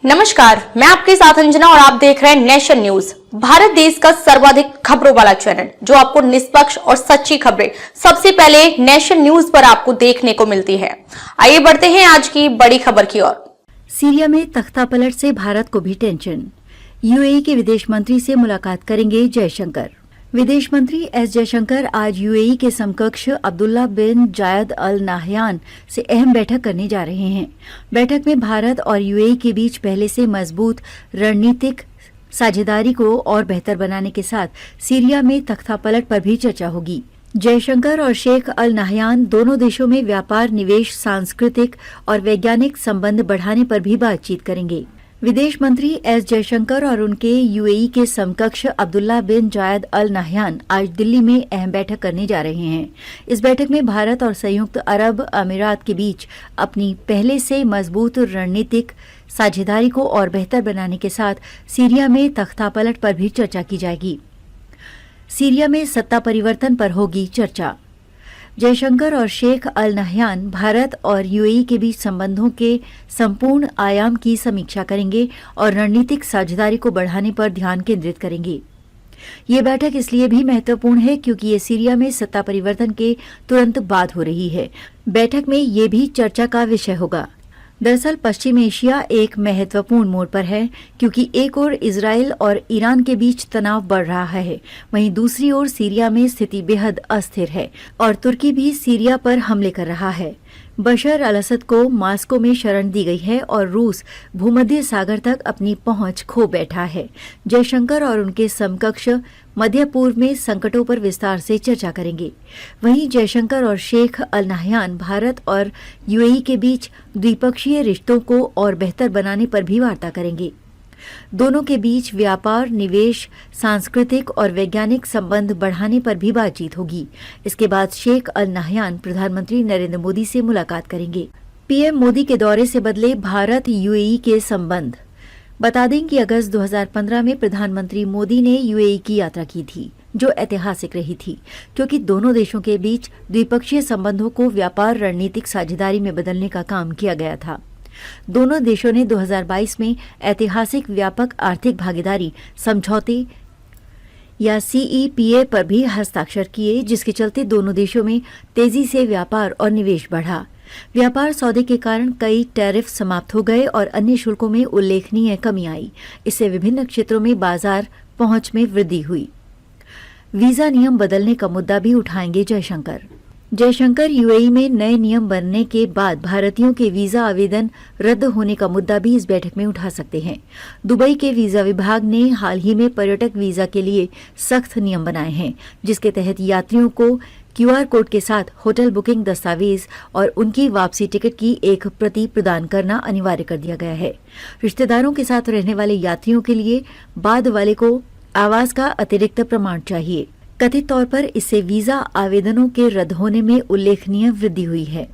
नमस्कार, मैं आपके साथ अंजना और आप देख रहे हैं नेशन न्यूज, भारत देश का सर्वाधिक खबरों वाला चैनल, जो आपको निष्पक्ष और सच्ची खबरें सबसे पहले नेशन न्यूज पर आपको देखने को मिलती है। आइए बढ़ते हैं आज की बड़ी खबर की ओर। सीरिया में तख्तापलट से भारत को भी टेंशन, यूएई के विदेश मंत्री से मुलाकात करेंगे जयशंकर। विदेश मंत्री एस जयशंकर आज यूएई के समकक्ष अब्दुल्ला बिन जायद अल नाहयान से अहम बैठक करने जा रहे हैं। बैठक में भारत और यूएई के बीच पहले से मजबूत रणनीतिक साझेदारी को और बेहतर बनाने के साथ सीरिया में तख्तापलट पर भी चर्चा होगी। जयशंकर और शेख अल नाहयान दोनों देशों में व्यापार, निवेश, सांस्कृतिक और वैज्ञानिक संबंध बढ़ाने पर भी बातचीत करेंगे। विदेश मंत्री एस जयशंकर और उनके यूएई के समकक्ष अब्दुल्ला बिन जायद अल नाहयान आज दिल्ली में अहम बैठक करने जा रहे हैं। इस बैठक में भारत और संयुक्त अरब अमीरात के बीच अपनी पहले से मजबूत रणनीतिक साझेदारी को और बेहतर बनाने के साथ सीरिया में तख्तापलट पर भी चर्चा की जाएगी। सीरिया में सत्ता परिवर्तन पर होगी चर्चा। जयशंकर और शेख अल नाहयान भारत और यूएई के बीच संबंधों के संपूर्ण आयाम की समीक्षा करेंगे और रणनीतिक साझेदारी को बढ़ाने पर ध्यान केंद्रित करेंगे। ये बैठक इसलिए भी महत्वपूर्ण है क्योंकि ये सीरिया में सत्ता परिवर्तन के तुरंत बाद हो रही है। बैठक में ये भी चर्चा का विषय होगा। दरअसल पश्चिम एशिया एक महत्वपूर्ण मोड़ पर है क्योंकि एक ओर इजराइल और ईरान के बीच तनाव बढ़ रहा है, वहीं दूसरी ओर सीरिया में स्थिति बेहद अस्थिर है और तुर्की भी सीरिया पर हमले कर रहा है। बशर अल असद को मास्को में शरण दी गई है और रूस भूमध्य सागर तक अपनी पहुंच खो बैठा है। जयशंकर और उनके समकक्ष मध्य पूर्व में संकटों पर विस्तार से चर्चा करेंगे। वहीं जयशंकर और शेख अल नाहयान भारत और यूएई के बीच द्विपक्षीय रिश्तों को और बेहतर बनाने पर भी वार्ता करेंगे। दोनों के बीच व्यापार, निवेश, सांस्कृतिक और वैज्ञानिक संबंध बढ़ाने पर भी बातचीत होगी। इसके बाद शेख अल नाहयान प्रधानमंत्री नरेंद्र मोदी से मुलाकात करेंगे। पीएम मोदी के दौरे से बदले भारत यूएई के संबंध। बता दें कि अगस्त 2015 में प्रधानमंत्री मोदी ने यूएई की यात्रा की थी, जो ऐतिहासिक रही थी क्योंकि दोनों देशों के बीच द्विपक्षीय संबंधों को व्यापार रणनीतिक साझेदारी में बदलने का काम किया गया था। दोनों देशों ने 2022 में ऐतिहासिक व्यापक आर्थिक भागीदारी समझौते या सीईपीए पर भी हस्ताक्षर किए, जिसके चलते दोनों देशों में तेजी से व्यापार और निवेश बढ़ा। व्यापार सौदे के कारण कई टैरिफ समाप्त हो गए और अन्य शुल्कों में उल्लेखनीय कमी आई। इससे विभिन्न क्षेत्रों में बाजार पहुंच में वृद्धि हुई। वीजा नियम बदलने का मुद्दा भी उठाएंगे जयशंकर। जयशंकर यूएई में नए नियम बनने के बाद भारतीयों के वीजा आवेदन रद्द होने का मुद्दा भी इस बैठक में उठा सकते हैं। दुबई के वीजा विभाग ने हाल ही में पर्यटक वीजा के लिए सख्त नियम बनाए हैं, जिसके तहत यात्रियों को क्यूआर कोड के साथ होटल बुकिंग दस्तावेज और उनकी वापसी टिकट की एक प्रति प्रदान करना अनिवार्य कर दिया गया है। रिश्तेदारों के साथ रहने वाले यात्रियों के लिए बाद वाले को आवास का अतिरिक्त प्रमाण चाहिए। कथित तौर पर इससे वीजा आवेदनों के रद्द होने में उल्लेखनीय वृद्धि हुई है।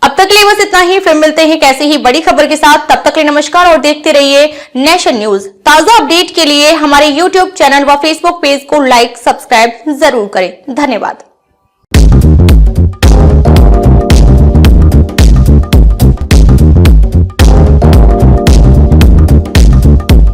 अब तक के लिए बस इतना ही। फिर मिलते हैं कैसे ही बड़ी खबर के साथ। तब तक के लिए नमस्कार और देखते रहिए नेशन न्यूज। ताजा अपडेट के लिए हमारे यूट्यूब चैनल व फेसबुक पेज को लाइक, सब्सक्राइब जरूर करें। धन्यवाद।